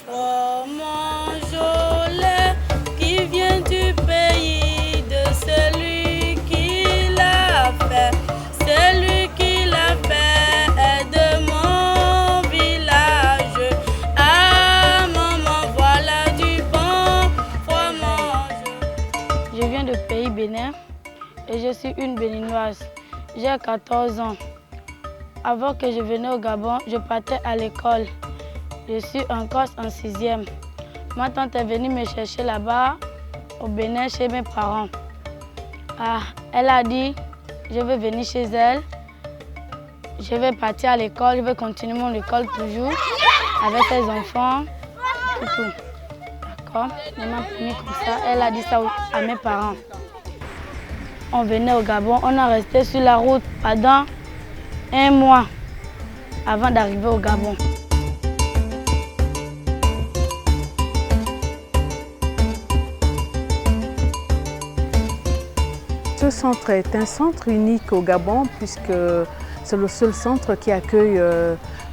Froment Jolet qui vient du pays de celui qui l'a fait. Celui qui l'a fait est de mon village. Ah maman, voilà du bon froment. Je viens de pays Bénin et je suis une béninoise. J'ai 14 ans. Avant que je venais au Gabon, je partais à l'école. Je suis en Corse en 6e. Ma tante est venue me chercher là-bas, au Bénin, chez mes parents. Elle a dit, je vais venir chez elle. Je vais partir à l'école, je vais continuer mon école toujours, avec ses enfants, tout. D'accord? Elle m'a promis comme ça. Elle a dit ça à mes parents. On venait au Gabon, on a resté sur la route pendant 1 mois avant d'arriver au Gabon. Ce centre est un centre unique au Gabon puisque c'est le seul centre qui accueille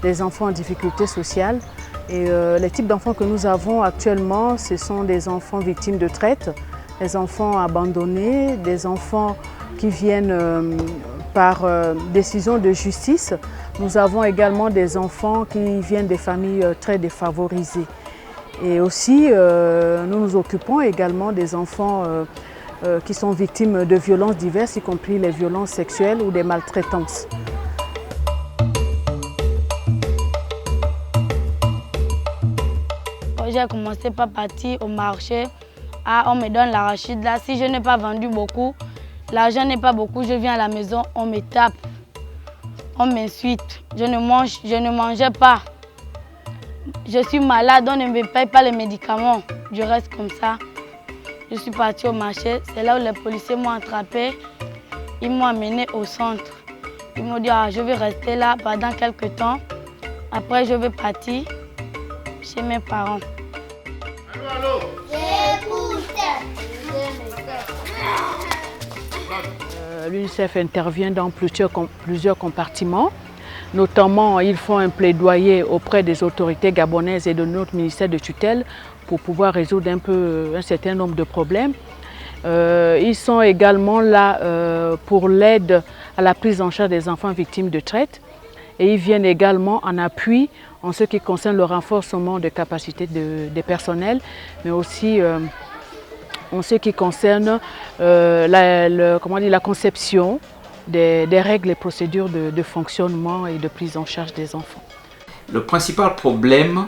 les enfants en difficulté sociale. Et les types d'enfants que nous avons actuellement, ce sont des enfants victimes de traite, des enfants abandonnés, des enfants qui viennent par décision de justice. Nous avons également des enfants qui viennent des familles très défavorisées. Et aussi, nous nous occupons également des enfants qui sont victimes de violences diverses, y compris les violences sexuelles ou des maltraitances. J'ai commencé par partir au marché. On me donne l'arachide là. Si je n'ai pas vendu beaucoup, l'argent n'est pas beaucoup, je viens à la maison, on me tape, on m'insulte. Je ne mangeais pas. Je suis malade, on ne me paye pas les médicaments. Je reste comme ça. Je suis partie au marché, c'est là où les policiers m'ont attrapé. Ils m'ont amené au centre. Ils m'ont dit, je vais rester là pendant quelques temps. Après, je vais partir chez mes parents. Allô. L'UNICEF intervient dans plusieurs compartiments. Notamment, ils font un plaidoyer auprès des autorités gabonaises et de notre ministère de tutelle pour pouvoir résoudre un certain nombre de problèmes. Ils sont également là pour l'aide à la prise en charge des enfants victimes de traite. Et ils viennent également en appui en ce qui concerne le renforcement des capacités des personnels, mais aussi en ce qui concerne la conception des règles et procédures de fonctionnement et de prise en charge des enfants. Le principal problème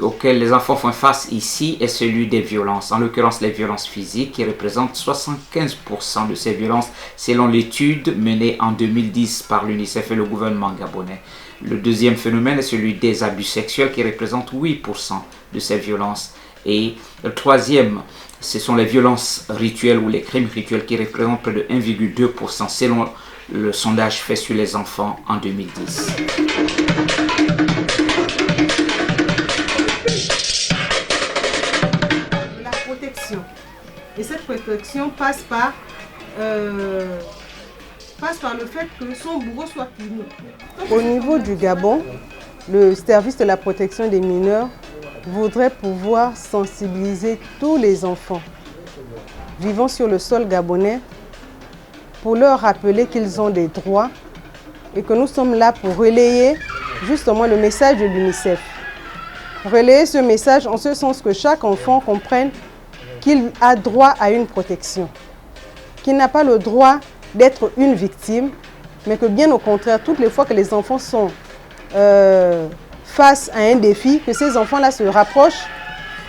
auquel les enfants font face ici est celui des violences, en l'occurrence les violences physiques qui représentent 75% de ces violences selon l'étude menée en 2010 par l'UNICEF et le gouvernement gabonais. Le deuxième phénomène est celui des abus sexuels qui représentent 8% de ces violences. Et le troisième, ce sont les violences rituelles ou les crimes rituels qui représentent près de 1,2% selon le sondage fait sur les enfants en 2010. La protection. Et cette protection passe par le fait que son bourreau soit puni. Au niveau du Gabon, le service de la protection des mineurs voudrait pouvoir sensibiliser tous les enfants vivant sur le sol gabonais pour leur rappeler qu'ils ont des droits et que nous sommes là pour relayer justement le message de l'UNICEF. Relayer ce message en ce sens que chaque enfant comprenne qu'il a droit à une protection, qu'il n'a pas le droit d'être une victime, mais que bien au contraire, toutes les fois que les enfants sont face à un défi, que ces enfants-là se rapprochent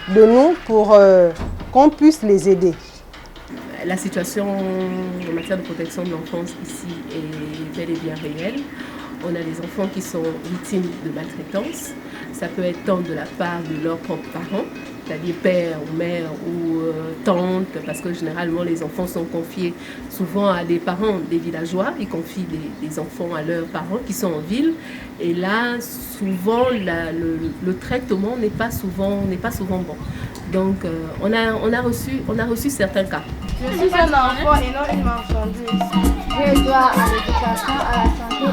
de nous pour qu'on puisse les aider. La situation en matière de protection de l'enfance ici est bel et bien réelle. On a des enfants qui sont victimes de maltraitance. Ça peut être tant de la part de leurs propres parents, c'est-à-dire père ou mère ou tante, parce que généralement les enfants sont confiés souvent à des parents des villageois. Ils confient des enfants à leurs parents qui sont en ville. Et là, souvent, le traitement n'est pas souvent bon. Donc, on a reçu certains cas. Je suis un enfant et non une marchandise. J'ai droit à l'éducation, à la santé